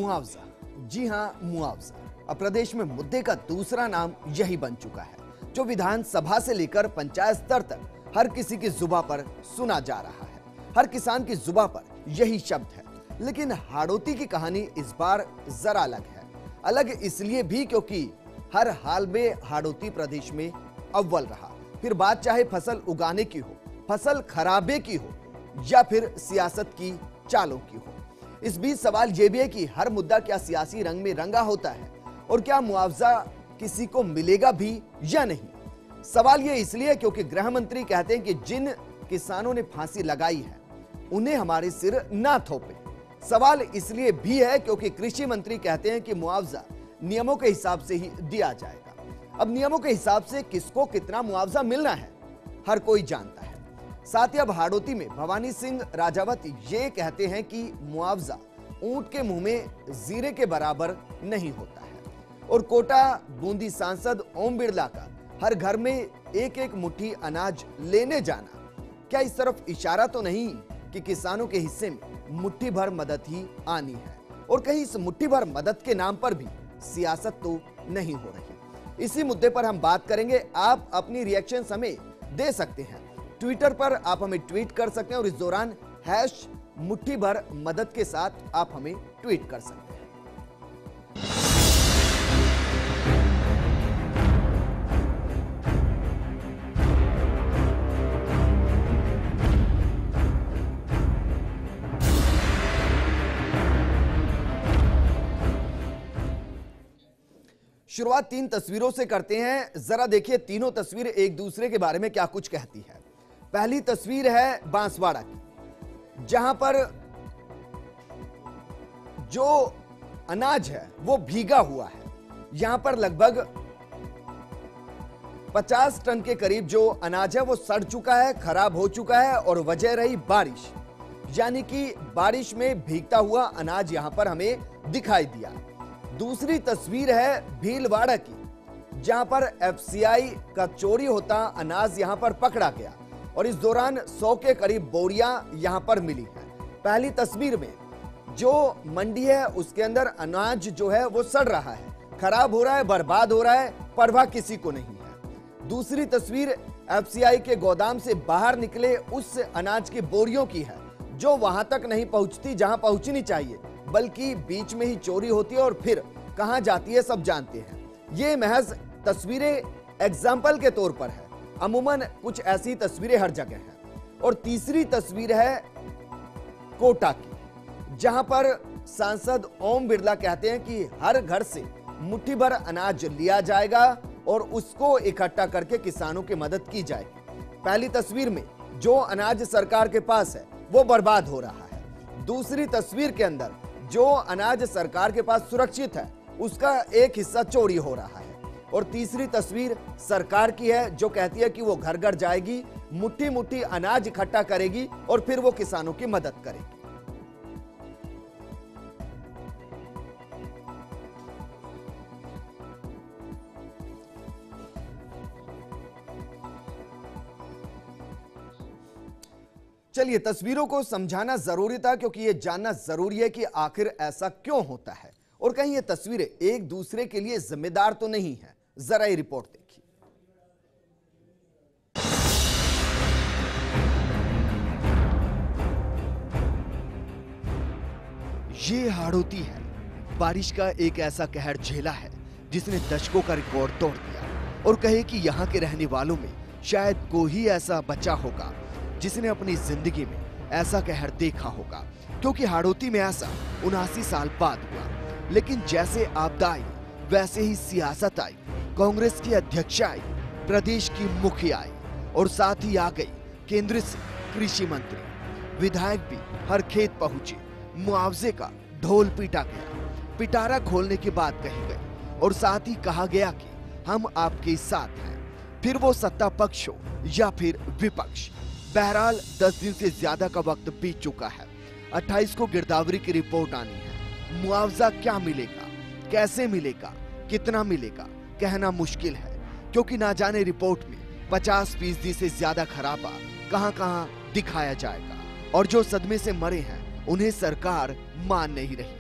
मुआवजा। जी हां, मुआवजा अब प्रदेश में मुद्दे का दूसरा नाम यही बन चुका है, जो विधानसभा से लेकर पंचायत स्तर तक हर किसी की जुबान पर सुना जा रहा है। हर किसान की जुबान पर यही शब्द है। लेकिन हाड़ौती की कहानी इस बार जरा अलग है। अलग इसलिए भी क्योंकि हर हाल में हाड़ौती प्रदेश में अव्वल रहा। फिर बात चाहे फसल उगाने की हो, फसल खराबे की हो या फिर सियासत की चालों की हो। इस बीच सवाल यह भी है कि हर मुद्दा क्या सियासी रंग में रंगा होता है और क्या मुआवजा किसी को मिलेगा भी या नहीं। सवाल यह इसलिए क्योंकि गृह मंत्री कहते हैं कि जिन किसानों ने फांसी लगाई है उन्हें हमारे सिर ना थोपे। सवाल इसलिए भी है क्योंकि कृषि मंत्री कहते हैं कि मुआवजा नियमों के हिसाब से ही दिया जाएगा। अब नियमों के हिसाब से किसको कितना मुआवजा मिलना है हर कोई जानता है। साथ ही अब हाड़ौती में भवानी सिंह राजावत ये कहते हैं कि मुआवजा ऊंट के मुंह में जीरे के बराबर नहीं होता है। और कोटा बूंदी सांसद ओम बिरला का हर घर में एक एक मुट्ठी अनाज लेने जाना क्या इस तरफ इशारा तो नहीं कि किसानों के हिस्से में मुट्ठी भर मदद ही आनी है और कहीं इस मुट्ठी भर मदद के नाम पर भी सियासत तो नहीं हो रही। इसी मुद्दे पर हम बात करेंगे। आप अपनी रिएक्शन हमें दे सकते हैं। ट्विटर पर आप हमें ट्वीट कर सकते हैं और इस दौरान हैश मुट्ठी भर मदद के साथ आप हमें ट्वीट कर सकते हैं। शुरुआत 3 तस्वीरों से करते हैं। जरा देखिए तीनों तस्वीरें एक दूसरे के बारे में क्या कुछ कहती है। पहली तस्वीर है बांसवाड़ा की, जहां पर जो अनाज है वो भीगा हुआ है। यहां पर लगभग 50 टन के करीब जो अनाज है वो सड़ चुका है, खराब हो चुका है और वजह रही बारिश। यानी कि बारिश में भीगता हुआ अनाज यहां पर हमें दिखाई दिया। दूसरी तस्वीर है भीलवाड़ा की, जहां पर एफसीआई का चोरी होता अनाज यहां पर पकड़ा गया और इस दौरान 100 के करीब बोरियां यहां पर मिली हैं। पहली तस्वीर में जो मंडी है उसके अंदर अनाज जो है वो सड़ रहा है, खराब हो रहा है, बर्बाद हो रहा है, परवाह किसी को नहीं है। दूसरी तस्वीर एफसीआई के गोदाम से बाहर निकले उस अनाज की बोरियों की है, जो वहां तक नहीं पहुंचती जहां पहुंचनी चाहिए, बल्कि बीच में ही चोरी होती है और फिर कहां जाती है सब जानते हैं। ये महज तस्वीरें एग्जाम्पल के तौर पर है, अमूमन कुछ ऐसी तस्वीरें हर जगह हैं। और तीसरी तस्वीर है कोटा की, जहां पर सांसद ओम बिरला कहते हैं कि हर घर से मुट्ठी भर अनाज लिया जाएगा और उसको इकट्ठा करके किसानों की मदद की जाएगी। पहली तस्वीर में जो अनाज सरकार के पास है वो बर्बाद हो रहा है। दूसरी तस्वीर के अंदर जो अनाज सरकार के पास सुरक्षित है उसका एक हिस्सा चोरी हो रहा है। और तीसरी तस्वीर सरकार की है, जो कहती है कि वो घर घर जाएगी, मुट्ठी मुट्ठी अनाज इकट्ठा करेगी और फिर वो किसानों की मदद करेगी। चलिए, तस्वीरों को समझाना जरूरी था क्योंकि यह जानना जरूरी है कि आखिर ऐसा क्यों होता है और कहीं ये तस्वीरें एक दूसरे के लिए जिम्मेदार तो नहीं है। जरा ये रिपोर्ट देखिए। ये हाड़ौती है। बारिश का एक ऐसा कहर झेला है जिसने दशकों का रिकॉर्ड तोड़ दिया और कहे कि यहाँ के रहने वालों में शायद कोई ही ऐसा बचा होगा जिसने अपनी जिंदगी में ऐसा कहर देखा होगा, क्योंकि हाड़ौती में ऐसा 79 साल बाद हुआ। लेकिन जैसे आपदा आई वैसे ही सियासत आई, कांग्रेस की अध्यक्ष आई, प्रदेश की मुखिया आई और साथ ही आ गई केंद्र से कृषि मंत्री। विधायक भी हर खेत पहुंचे। मुआवजे का ढोल पीटा गया, पिटारा खोलने की बात कही गई और साथ ही कहा गया कि हम आपके साथ हैं, फिर वो सत्ता पक्ष हो या फिर विपक्ष। बहरहाल 10 दिन से ज्यादा का वक्त बीत चुका है। 28 को गिरदावरी की रिपोर्ट आनी है। मुआवजा क्या मिलेगा, कैसे मिलेगा, कितना मिलेगा, कहना मुश्किल है, क्योंकि ना जाने रिपोर्ट में 50% से ज्यादा खराबा कहां-कहां दिखाया जाएगा और जो सदमे से मरे हैं उन्हें सरकार मान नहीं रही।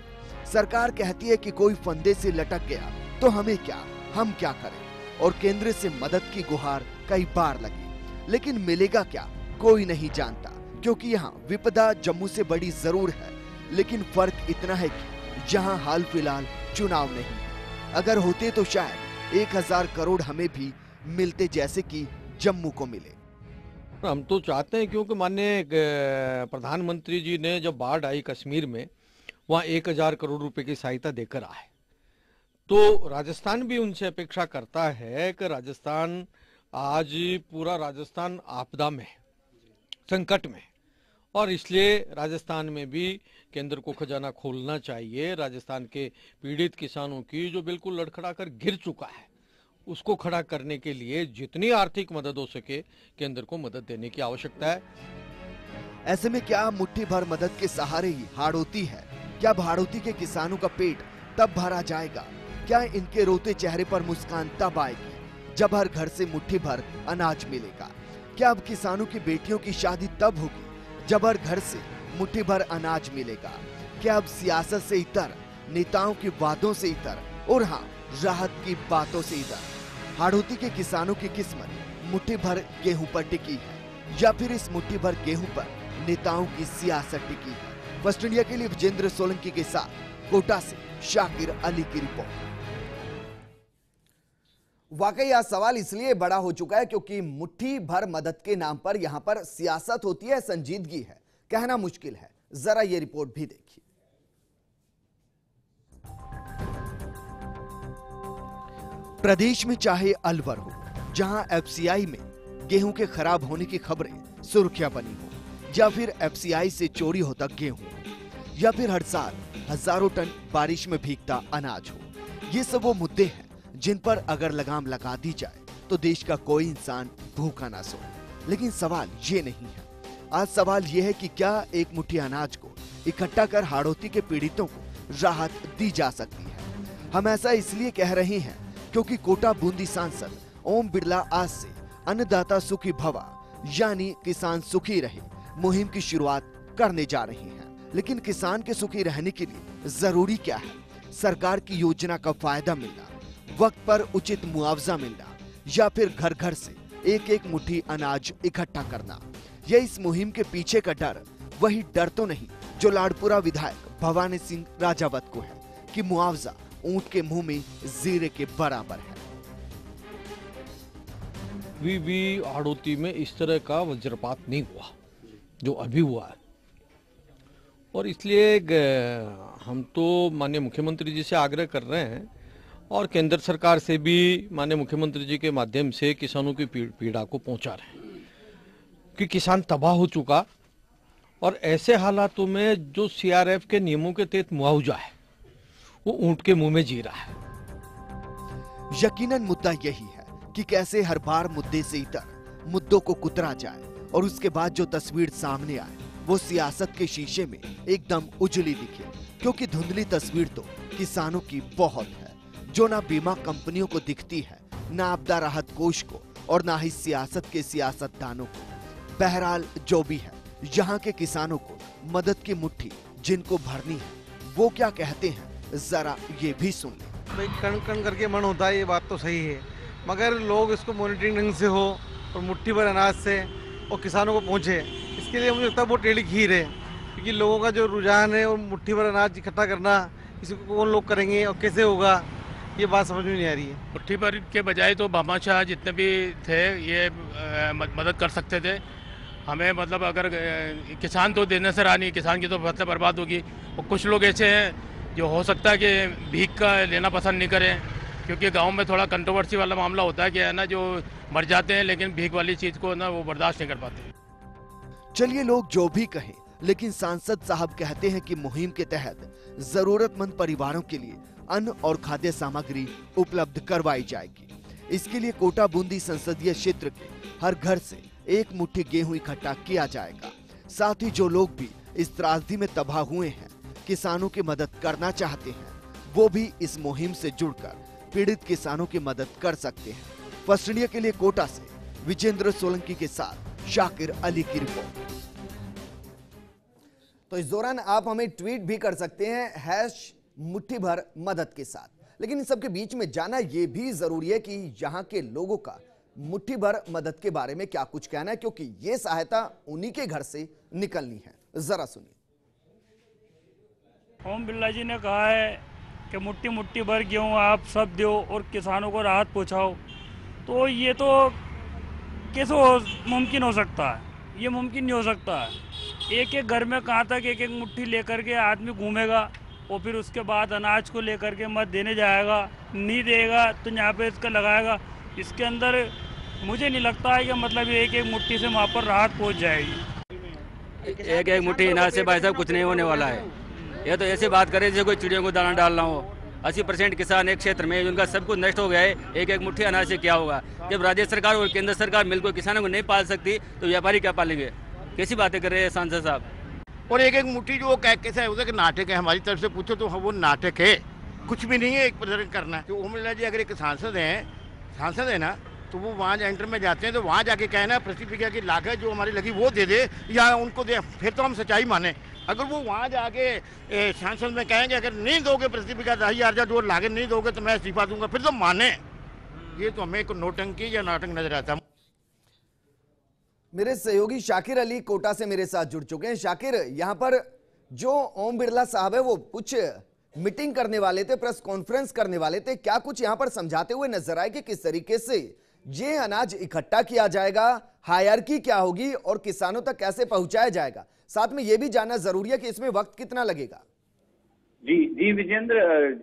सरकार कहती है कि कोई फंदे से लटक गया तो हमें क्या, हम क्या करें, और केंद्र से मदद की गुहार कई बार लगी, लेकिन मिलेगा क्या कोई नहीं जानता, क्योंकि यहाँ विपदा जम्मू से बड़ी जरूर है, लेकिन फर्क इतना है कि यहाँ हाल फिलहाल चुनाव नहीं है। अगर होते तो शायद 1000 करोड़ हमें भी मिलते जैसे कि जम्मू को मिले। हम तो चाहते हैं, क्योंकि माननीय प्रधानमंत्री जी ने जब बाढ़ आई कश्मीर में, वहाँ 1000 करोड़ रुपए की सहायता देकर आए, तो राजस्थान भी उनसे अपेक्षा करता है कि राजस्थान, आज पूरा राजस्थान आपदा में, संकट में, और इसलिए राजस्थान में भी केंद्र को खजाना खोलना चाहिए। राजस्थान के पीड़ित किसानों की जो बिल्कुल लड़खड़ा कर गिर चुका है, उसको खड़ा करने के लिए जितनी आर्थिक मदद हो सके केंद्र को मदद देने की आवश्यकता है। ऐसे में क्या मुट्ठी भर मदद के सहारे ही हाड़ौती है? क्या हाड़ौती के किसानों का पेट तब भरा जाएगा? क्या इनके रोते चेहरे पर मुस्कान तब आएगी जब हर घर से मुट्ठी भर अनाज मिलेगा? क्या अब किसानों की बेटियों की शादी तब होगी जब हर घर से मुट्ठी भर अनाज मिलेगा? क्या अब सियासत से इतर, नेताओं के वादों से इतर, और हाँ, राहत की बातों से इतर हाड़ौती के किसानों की किस्मत मुट्ठी भर गेहूं पर टिकी है, या फिर इस मुट्ठी भर गेहूं पर नेताओं की सियासत टिकी है? फर्स्ट इंडिया के लिए विजेंद्र सोलंकी के साथ कोटा से शाकिर अली की रिपोर्ट। वाकई यह सवाल इसलिए बड़ा हो चुका है क्योंकि मुट्ठी भर मदद के नाम पर यहां पर सियासत होती है, संजीदगी है, कहना मुश्किल है। जरा ये रिपोर्ट भी देखिए। प्रदेश में चाहे अलवर हो, जहां एफसीआई में गेहूं के खराब होने की खबरें सुर्खियां बनी हो, या फिर एफसीआई से चोरी होता गेहूं, या फिर हर साल हजारों टन बारिश में भीगता अनाज हो, ये सब वो मुद्दे हैं जिन पर अगर लगाम लगा दी जाए तो देश का कोई इंसान भूखा ना सोए। लेकिन सवाल ये नहीं है। आज सवाल ये है कि क्या एक मुट्ठी अनाज को इकट्ठा कर हाड़ौती के पीड़ितों को राहत दी जा सकती है? हम ऐसा इसलिए कह रहे हैं क्योंकि कोटा बूंदी सांसद ओम बिरला आज से अन्नदाता सुखी भवा, यानी किसान सुखी रहे, मुहिम की शुरुआत करने जा रहे हैं। लेकिन किसान के सुखी रहने के लिए जरूरी क्या है? सरकार की योजना का फायदा मिलना, वक्त पर उचित मुआवजा मिलना, या फिर घर घर से एक एक मुट्ठी अनाज इकट्ठा करना? यह इस मुहिम के पीछे का डर वही डर तो नहीं जो लाडपुरा विधायक भवानी सिंह राजावत को है कि मुआवजा ऊंट के मुंह में जीरे के बराबर है। भी हाड़ौती में इस तरह का वज्रपात नहीं हुआ जो अभी हुआ है, और इसलिए हम तो माननीय मुख्यमंत्री जी से आग्रह कर रहे हैं और केंद्र सरकार से भी माननीय मुख्यमंत्री जी के माध्यम से किसानों की पीड़ा को पहुंचा रहे हैं कि किसान तबाह हो चुका, और ऐसे हालातों में जो सीआरएफ के नियमों के तहत मुआवजा है वो ऊंट के मुंह में जी रहा है। यकीनन मुद्दा यही है कि कैसे हर बार मुद्दे से इतर मुद्दों को कुतरा जाए, और उसके बाद जो तस्वीर सामने आए वो सियासत के शीशे में एकदम उजली दिखे, क्योंकि धुंधली तस्वीर तो किसानों की बहुत है, जो ना बीमा कंपनियों को दिखती है, ना आपदा राहत कोष को, और ना ही सियासत के सियासतदानों को। बहरहाल जो भी है, यहाँ के किसानों को मदद की मुट्ठी जिनको भरनी है वो क्या कहते हैं, जरा ये भी सुन ले। भाई कण कण करके मन होता है, ये बात तो सही है, मगर लोग इसको मॉनिटरिंग ढंग से हो और मुट्ठी भर अनाज से और किसानों को पहुंचे, इसके लिए मुझे लगता है बहुत टेढ़ी खीर है, क्योंकि लोगों का जो रुझान है और मुट्ठी भर अनाज इकट्ठा करना, इसको कौन लोग करेंगे और कैसे होगा, ये बात समझ में नहीं आ रही है। मुट्ठी भर के बजाय तो भामाशाह जितने भी थे ये मदद कर सकते थे हमें, मतलब अगर किसान तो देने से रहा नहीं, किसान की तो फसल बर्बाद होगी, और कुछ लोग ऐसे हैं जो हो सकता है कि भीख का लेना पसंद नहीं करें, क्योंकि गांव में थोड़ा कंट्रोवर्सी वाला मामला होता है कि है ना, जो मर जाते हैं लेकिन भीख वाली चीज को ना वो बर्दाश्त नहीं कर पाते। चलिए लोग जो भी कहें, लेकिन सांसद साहब कहते हैं कि मुहिम के तहत जरूरतमंद परिवारों के लिए अन्न और खाद्य सामग्री उपलब्ध करवाई जाएगी। इसके लिए कोटा बूंदी संसदीय क्षेत्र के हर घर से एक मुट्ठी गेहूं इकट्ठा किया जाएगा। साथ ही जो लोग भी इस त्रासदी में तबाह हुए हैं, किसानों की मदद करना चाहते हैं, वो भी इस मुहिम से जुड़कर पीड़ित किसानों की मदद कर सकते हैं। फर्स्ट इंडिया के लिए कोटा से विजेंद्र सोलंकी के साथ शाकिर अली की रिपोर्ट। तो इस दौरान आप हमें ट्वीट भी कर सकते हैं मुट्ठी भर मदद के साथ। लेकिन इन सबके बीच में जाना यह भी जरूरी है कि यहाँ के लोगों का मुट्ठी भर मदद के बारे में क्या कुछ कहना है, क्योंकि ये सहायता उन्हीं के घर से निकलनी है। जरा सुनिए। ओम बिरला जी ने कहा है कि मुट्ठी मुट्ठी भर गेहूँ आप सब दो और किसानों को राहत पहुँचाओ, तो ये तो कैसे मुमकिन हो सकता है? ये मुमकिन नहीं हो सकता है। एक एक घर में कहाँ तक एक एक मुट्ठी लेकर के आदमी घूमेगा और फिर उसके बाद अनाज को लेकर के मत देने जाएगा, नहीं देगा तो यहाँ पे इसका लगाएगा। इसके अंदर मुझे नहीं लगता है कि मतलब एक एक मुट्ठी से वहाँ पर राहत पहुँच जाएगी। एक एक मुट्ठी अनाज से भाई साहब कुछ नहीं होने वाला है। ये तो ऐसे बात करें जैसे कोई चिड़ियों को दाना डालना हो। 80% किसान एक क्षेत्र में उनका सब कुछ नष्ट हो गया है। एक एक मुट्ठी अनाज से क्या होगा? जब राज्य सरकार और केंद्र सरकार मिलकर किसानों को नहीं पाल सकती तो व्यापारी क्या पालेंगे? कैसी बातें कर रहे हैं सांसद साहब? और एक एक मुट्ठी जो कैसे है उधर नाटक है, हमारी तरफ से पूछो तो वो नाटक है, कुछ भी नहीं है। एक प्रदर्शन करना है तो ओम बिरला जी अगर एक सांसद है ना, तो वो वहाँ एंटर में जाते हैं तो वहाँ जाके कहना प्रति बीघा की लागत जो हमारी लगी वो दे दे या उनको दे, फिर तो हम सच्चाई माने। अगर वो वहाँ जाके सांसद में कहेंगे अगर नहीं दोगे प्रति बीघा 10,000 जो लागत नहीं दोगे तो मैं इस्तीफा दूंगा, फिर तो माने। ये तो हमें एक नोटंकी या नाटक नजर आता है। मेरे सहयोगी शाकिर अली कोटा से मेरे साथ जुड़ चुके हैं। शाकिर, यहाँ पर जो ओम बिरला साहब है वो कुछ मीटिंग करने वाले थे, प्रेस कॉन्फ्रेंस करने वाले थे, क्या कुछ यहाँ पर समझाते हुए नजर आए कि किस तरीके से ये अनाज इकट्ठा किया जाएगा, हायरार्की क्या होगी और किसानों तक कैसे पहुंचाया जाएगा? साथ में यह भी जानना जरूरी है कि इसमें वक्त कितना लगेगा। जी विजेंद्र,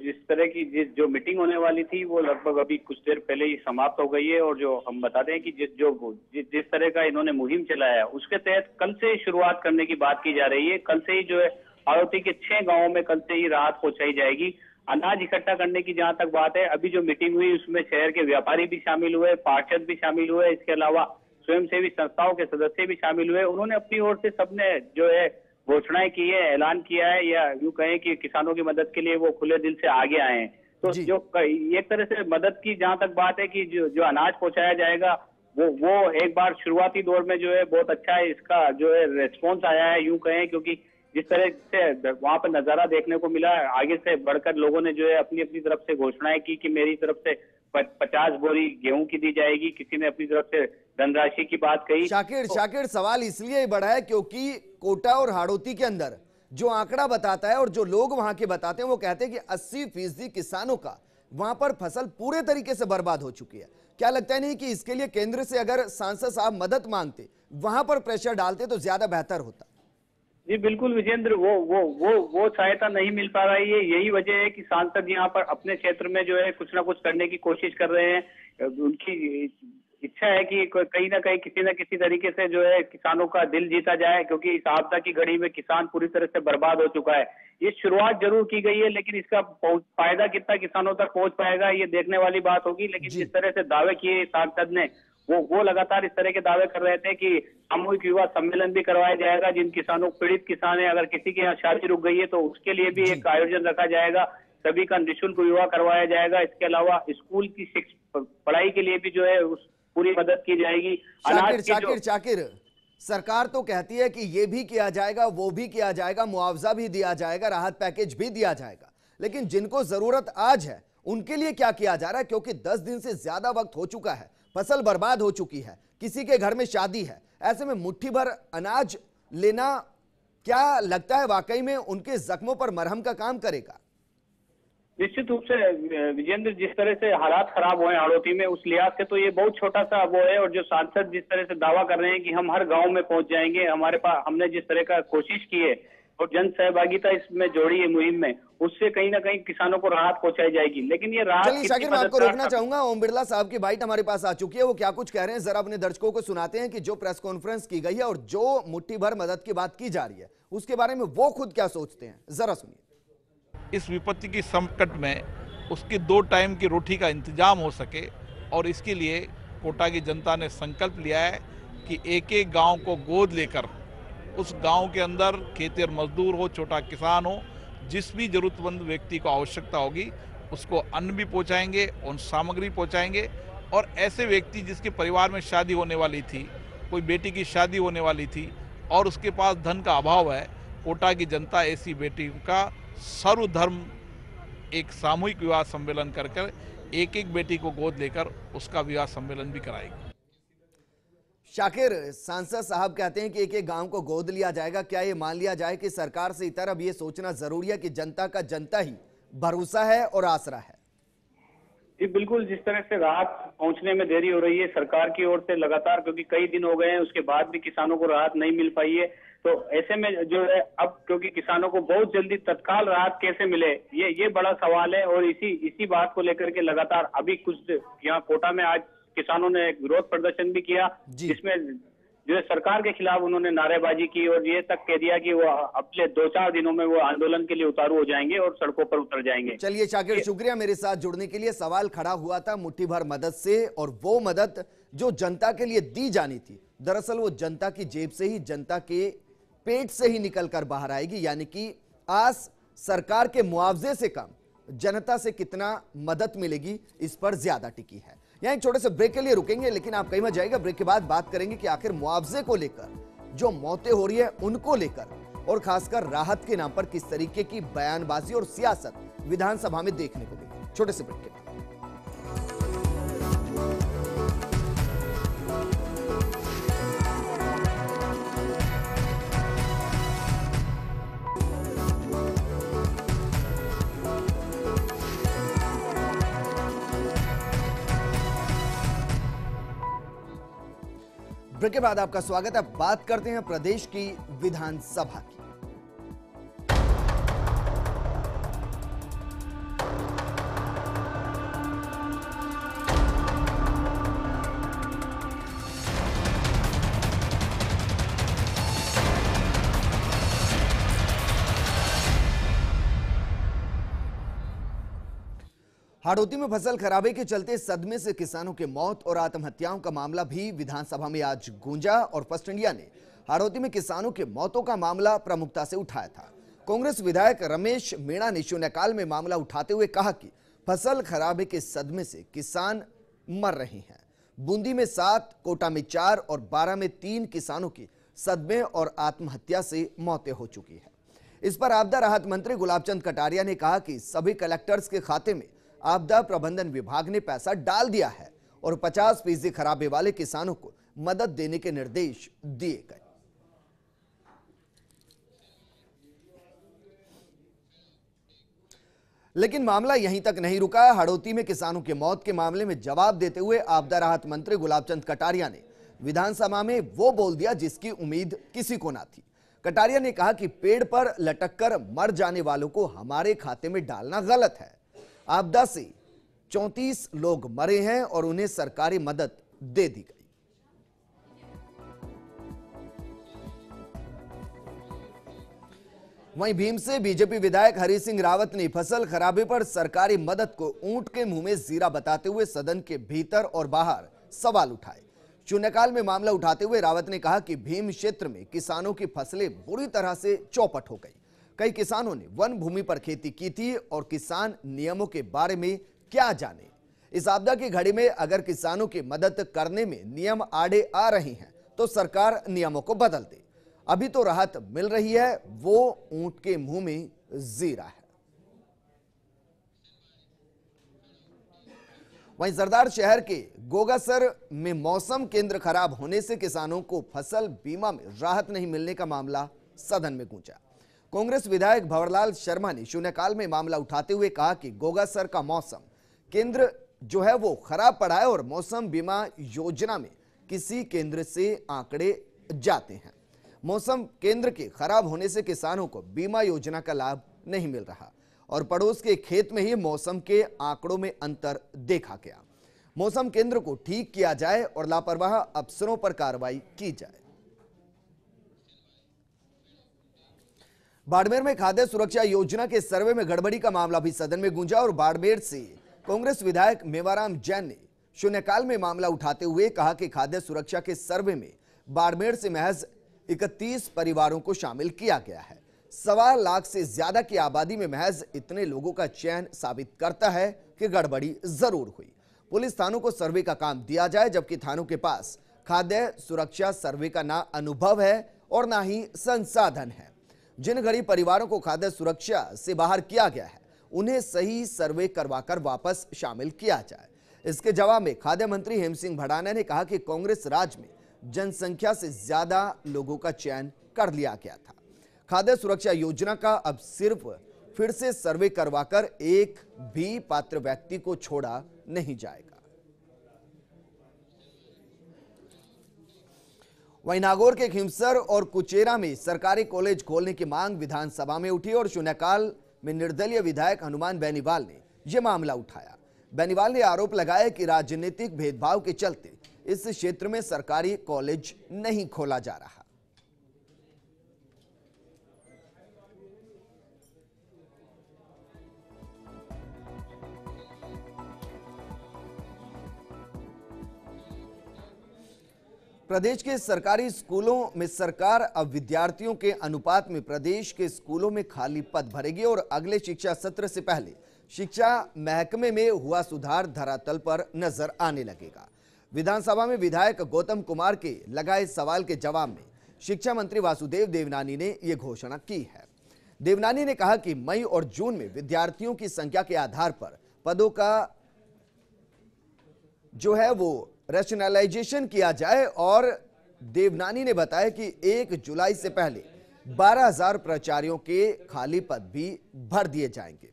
जिस तरह की जो मीटिंग होने वाली थी वो लगभग अभी कुछ देर पहले ही समाप्त हो गई है। और जो हम बता दें कि जिस तरह का इन्होंने मुहिम चलाया उसके तहत कल से शुरुआत करने की बात की जा रही है। कल से ही जो है हाड़ौती के 6 गांवों में कल से ही राहत पहुंचाई जाएगी। अनाज इकट्ठा करने की जहां तक बात है, अभी जो मीटिंग हुई उसमें शहर के व्यापारी भी शामिल हुए, पार्षद भी शामिल हुए, इसके अलावा स्वयंसेवी संस्थाओं के सदस्य भी शामिल हुए। उन्होंने अपनी ओर से सबने जो है घोषणाएं की है, ऐलान किया है, या यूं कहें कि किसानों की मदद के लिए वो खुले दिल से आगे आए हैं। तो जो एक तरह से मदद की जहां तक बात है कि जो अनाज पहुंचाया जाएगा वो एक बार शुरुआती दौर में जो है बहुत अच्छा है, इसका जो है रेस्पॉन्स आया है यूं कहें, क्योंकि जिस तरह से वहां पर नजारा देखने को मिला, आगे से बढ़कर लोगों ने जो है अपनी अपनी तरफ से घोषणाएं की कि मेरी तरफ से 50 बोरी गेहूं की दी जाएगी, किसी ने अपनी तरफ से धनराशि की बात कही। शाकिर, सवाल इसलिए बढ़ा है क्योंकि कोटा और हाड़ौती के अंदर जो आंकड़ा बताता है और जो लोग वहां के बताते हैं वो कहते हैं कि 80% किसानों का वहां पर फसल पूरे तरीके से बर्बाद हो चुकी है। क्या लगता है नहीं कि इसके लिए केंद्र से अगर सांसद साहब मदद मांगते, वहां पर प्रेशर डालते तो ज्यादा बेहतर होता? जी बिल्कुल विजेंद्र, वो सहायता नहीं मिल पा रही है। यही वजह है कि सांसद यहाँ पर अपने क्षेत्र में जो है कुछ ना कुछ करने की कोशिश कर रहे हैं। उनकी इच्छा है कि कहीं ना कहीं किसी न किसी तरीके से जो है किसानों का दिल जीता जाए, क्योंकि इस आपदा की घड़ी में किसान पूरी तरह से बर्बाद हो चुका है। ये शुरुआत जरूर की गई है, लेकिन इसका फायदा कितना किसानों तक पहुंच पाएगा ये देखने वाली बात होगी। लेकिन जिस तरह से दावे किए सांसद ने, वो लगातार इस तरह के दावे कर रहे थे कि सामूहिक युवा सम्मेलन भी करवाया जाएगा। जिन किसानों, पीड़ित किसान है, अगर किसी के यहाँ शादी रुक गई है तो उसके लिए भी एक आयोजन रखा जाएगा, सभी का निःशुल्क विवाह करवाया जाएगा। इसके अलावा स्कूल की पढ़ाई के लिए भी जो है उस पूरी मदद की जाएगी। शाकिर, सरकार तो कहती है कि ये भी किया जाएगा, वो भी किया जाएगा, मुआवजा भी दिया जाएगा, राहत पैकेज भी दिया जाएगा, लेकिन जिनको जरूरत आज है उनके लिए क्या किया जा रहा है? क्योंकि 10 दिन से ज्यादा वक्त हो चुका है, फसल बर्बाद हो चुकी है, किसी के घर में शादी है, ऐसे में मुट्ठी भर अनाज लेना क्या लगता है वाकई में उनके जख्मों पर मरहम का काम करेगा? निश्चित रूप से विजेंद्र, जिस तरह से हालात खराब हुए हाड़ौती में, उस लिहाज से तो ये बहुत छोटा सा वो है। और जो सांसद जिस तरह से दावा कर रहे हैं कि हम हर गांव में पहुंच जाएंगे, हमारे पास हमने जिस तरह का कोशिश की है और जन सहभागिता इसमें जोड़ी है मुहिम में, उससे कहीं ना कहीं किसानों को राहत पहुंचाई जाएगी। लेकिन ये राहत, चलिए शाकिर, मैं आपको रोकना चाहूंगा। ओम बिरला साहब की बाइट हमारे पास आ चुकी है, वो क्या कुछ कह रहे हैं जरा अपने दर्शकों को सुनाते हैं कि जो प्रेस कॉन्फ्रेंस की गई है और जो मुट्ठी भर मदद की बात की जा रही है उसके बारे में वो खुद क्या सोचते हैं, जरा सुनिए। इस विपत्ति की संकट में उसकी 2 टाइम की रोटी का इंतजाम हो सके, और इसके लिए कोटा की जनता ने संकल्प लिया है कि एक एक गांव को गोद लेकर उस गांव के अंदर खेतिहर मजदूर हो, छोटा किसान हो, जिस भी जरूरतमंद व्यक्ति को आवश्यकता होगी उसको अन्न भी पहुंचाएंगे, उन सामग्री पहुंचाएंगे। और ऐसे व्यक्ति जिसके परिवार में शादी होने वाली थी, कोई बेटी की शादी होने वाली थी और उसके पास धन का अभाव है, कोटा की जनता ऐसी बेटी का सर्वधर्म एक सामूहिक विवाह सम्मेलन कर कर एक एक बेटी को गोद लेकर उसका विवाह सम्मेलन भी कराएगी। शाकिर, सांसद साहब कहते हैं कि एक एक गांव को गोद लिया जाएगा। क्या ये मान लिया जाए कि सरकार से इतर अब ये सोचना जरूरी है कि जनता का जनता ही भरोसा है और आसरा है? जी बिल्कुल, जिस तरह से राहत पहुंचने में देरी हो रही है सरकार की ओर से लगातार, क्योंकि कई दिन हो गए हैं, उसके बाद भी किसानों को राहत नहीं मिल पाई है। तो ऐसे में जो है अब क्योंकि किसानों को बहुत जल्दी तत्काल राहत कैसे मिले, ये बड़ा सवाल है। और इसी बात को लेकर के लगातार अभी कुछ यहाँ कोटा में आज किसानों ने एक विरोध प्रदर्शन भी किया, जिसमें जो है सरकार के खिलाफ उन्होंने नारेबाजी की और ये तक कह दिया कि वो अगले 2-4 दिनों में वो आंदोलन के लिए उतारू हो जाएंगे और सड़कों पर उतर जाएंगे। चलिए शाकिर, शुक्रिया मेरे साथ जुड़ने के लिए। सवाल खड़ा हुआ था मुट्ठी भर मदद से, और वो मदद जो जनता के लिए दी जानी थी, दरअसल वो जनता की जेब से ही, जनता के पेट से ही निकल कर बाहर आएगी। यानी कि आस सरकार के मुआवजे से कम जनता से कितना मदद मिलेगी, इस पर ज्यादा टिकी है। यहाँ एक छोटे से ब्रेक के लिए रुकेंगे, लेकिन आप कहीं मत जाइएगा। ब्रेक के बाद बात करेंगे कि आखिर मुआवजे को लेकर जो मौतें हो रही है उनको लेकर, और खासकर राहत के नाम पर किस तरीके की बयानबाजी और सियासत विधानसभा में देखने को मिली। छोटे से ब्रेक के बाद। ब्रेक के बाद आपका स्वागत है। बात करते हैं प्रदेश की विधानसभा की। हाड़ौती में फसल खराबे के चलते सदमे से किसानों के मौत और आत्महत्याओं का मामला भी विधानसभा में आज गूंजा, और फर्स्ट इंडिया ने हाड़ौती में किसानों के मौतों का मामला प्रमुखता से उठाया था। कांग्रेस विधायक रमेश मीणा ने शून्यकाल में मामला उठाते हुए कहा कि फसल खराबे के सदमे से किसान मर रहे हैं। बूंदी में 7, कोटा में 4 और 12 में 3 किसानों की सदमे और आत्महत्या से मौतें हो चुकी है। इस पर आपदा राहत मंत्री गुलाबचंद कटारिया ने कहा कि सभी कलेक्टर्स के खाते में आपदा प्रबंधन विभाग ने पैसा डाल दिया है और 50% खराबे वाले किसानों को मदद देने के निर्देश दिए गए। लेकिन मामला यहीं तक नहीं रुका। हाड़ौती में किसानों की मौत के मामले में जवाब देते हुए आपदा राहत मंत्री गुलाबचंद कटारिया ने विधानसभा में वो बोल दिया जिसकी उम्मीद किसी को ना थी। कटारिया ने कहा कि पेड़ पर लटककर मर जाने वालों को हमारे खाते में डालना गलत है। आपदा से 34 लोग मरे हैं और उन्हें सरकारी मदद दे दी गई। वहीं भीम से बीजेपी विधायक हरि सिंह रावत ने फसल खराबे पर सरकारी मदद को ऊंट के मुंह में जीरा बताते हुए सदन के भीतर और बाहर सवाल उठाए। शून्यकाल में मामला उठाते हुए रावत ने कहा कि भीम क्षेत्र में किसानों की फसलें बुरी तरह से चौपट हो गई। कई किसानों ने वन भूमि पर खेती की थी और किसान नियमों के बारे में क्या जाने। इस आपदा की घड़ी में अगर किसानों की मदद करने में नियम आड़े आ रहे हैं तो सरकार नियमों को बदल दे। अभी तो राहत मिल रही है, वो ऊंट के मुंह में जीरा है। वहीं सरदार शहर के गोगासर में मौसम केंद्र खराब होने से किसानों को फसल बीमा में राहत नहीं मिलने का मामला सदन में गूंजा। कांग्रेस विधायक भंवरलाल शर्मा ने शून्यकाल में मामला उठाते हुए कहा कि गोगासर का मौसम केंद्र जो है वो खराब पड़ा है और मौसम बीमा योजना में किसी केंद्र से आंकड़े जाते हैं। मौसम केंद्र के खराब होने से किसानों को बीमा योजना का लाभ नहीं मिल रहा और पड़ोस के खेत में ही मौसम के आंकड़ों में अंतर देखा गया। मौसम केंद्र को ठीक किया जाए और लापरवाह अफसरों पर कार्रवाई की जाए। बाड़मेर में खाद्य सुरक्षा योजना के सर्वे में गड़बड़ी का मामला भी सदन में गूंजा और बाड़मेर से कांग्रेस विधायक मेवाराम जैन ने शून्यकाल में मामला उठाते हुए कहा कि खाद्य सुरक्षा के सर्वे में बाड़मेर से महज 31 परिवारों को शामिल किया गया है। 1.25 लाख से ज्यादा की आबादी में महज इतने लोगों का चयन साबित करता है कि गड़बड़ी जरूर हुई। पुलिस थानों को सर्वे का काम दिया जाए, जबकि थानों के पास खाद्य सुरक्षा सर्वे का ना अनुभव है और ना ही संसाधन है। जिन गरीब परिवारों को खाद्य सुरक्षा से बाहर किया गया है उन्हें सही सर्वे करवाकर वापस शामिल किया जाए। इसके जवाब में खाद्य मंत्री हेम सिंह भडाना ने कहा कि कांग्रेस राज में जनसंख्या से ज्यादा लोगों का चयन कर लिया गया था। खाद्य सुरक्षा योजना का अब सिर्फ फिर से सर्वे करवाकर एक भी पात्र व्यक्ति को छोड़ा नहीं जाएगा। वहीं नागौर के खिमसर और कुचेरा में सरकारी कॉलेज खोलने की मांग विधानसभा में उठी और शून्यकाल में निर्दलीय विधायक हनुमान बेनीवाल ने यह मामला उठाया। बेनीवाल ने आरोप लगाया कि राजनीतिक भेदभाव के चलते इस क्षेत्र में सरकारी कॉलेज नहीं खोला जा रहा। प्रदेश के सरकारी स्कूलों में सरकार अब विद्यार्थियों के अनुपात में प्रदेश के स्कूलों में खाली पद भरेगी और अगले शिक्षा सत्र से पहले शिक्षा महकमे में हुआ सुधार धरातल पर नजर आने लगेगा। विधानसभा में विधायक गौतम कुमार के लगाए सवाल के जवाब में शिक्षा मंत्री वासुदेव देवनानी ने यह घोषणा की है। देवनानी ने कहा कि मई और जून में विद्यार्थियों की संख्या के आधार पर पदों का जो है वो रैशनलाइजेशन किया जाए और देवनानी ने बताया कि 1 जुलाई से पहले 12,000 प्राचार्यों के खाली पद भी भर दिए जाएंगे।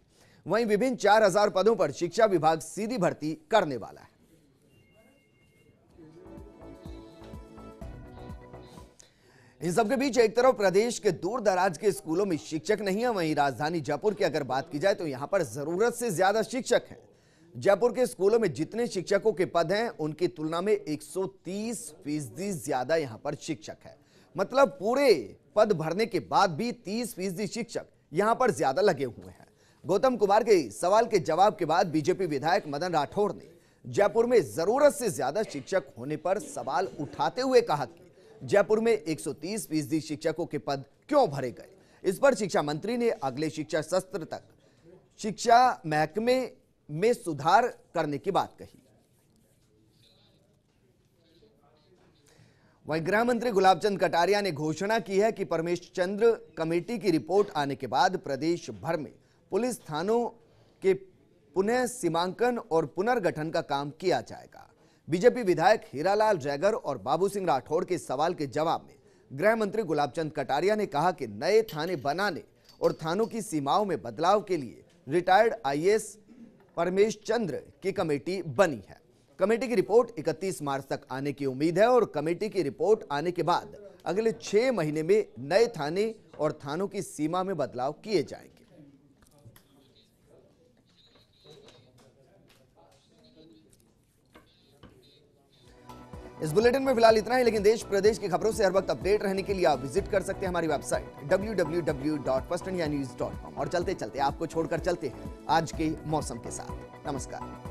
वहीं विभिन्न 4,000 पदों पर शिक्षा विभाग सीधी भर्ती करने वाला है। इन सबके बीच एक तरफ प्रदेश के दूर दराज के स्कूलों में शिक्षक नहीं है, वहीं राजधानी जयपुर की अगर बात की जाए तो यहां पर जरूरत से ज्यादा शिक्षक हैं। जयपुर के स्कूलों में जितने शिक्षकों के पद हैं उनकी तुलना में 130% ज्यादा यहां पर शिक्षक है। मतलब पूरे पद भरने के बाद भी 30% शिक्षक यहां पर ज्यादा लगे हुए हैं। गौतम कुमार के सवाल के जवाब के बाद बीजेपी विधायक मदन राठौड़ ने जयपुर में जरूरत से ज्यादा शिक्षक होने पर सवाल उठाते हुए कहा कि जयपुर में 130% शिक्षकों के पद क्यों भरे गए। इस पर शिक्षा मंत्री ने अगले शिक्षा सत्र तक शिक्षा महकमे में सुधार करने की बात कही। वहीं गृह मंत्री गुलाबचंद कटारिया ने घोषणा की है कि परमेश चंद्र कमेटी की रिपोर्ट आने के बाद प्रदेश भर में पुलिस थानों के पुनः सीमांकन और पुनर्गठन का काम किया जाएगा। बीजेपी विधायक हीरालाल जैगर और बाबू सिंह राठौड़ के सवाल के जवाब में गृह मंत्री गुलाबचंद कटारिया ने कहा कि नए थाने बनाने और थानों की सीमाओं में बदलाव के लिए रिटायर्ड आईएएस परमेश चंद्र की कमेटी बनी है। कमेटी की रिपोर्ट 31 मार्च तक आने की उम्मीद है और कमेटी की रिपोर्ट आने के बाद अगले 6 महीने में नए थाने और थानों की सीमा में बदलाव किए जाएंगे। इस बुलेटिन में फिलहाल इतना ही, लेकिन देश प्रदेश की खबरों से हर वक्त अपडेट रहने के लिए आप विजिट कर सकते हैं हमारी वेबसाइट www.firstindianews.com। और चलते चलते आपको छोड़कर चलते हैं आज के मौसम के साथ। नमस्कार।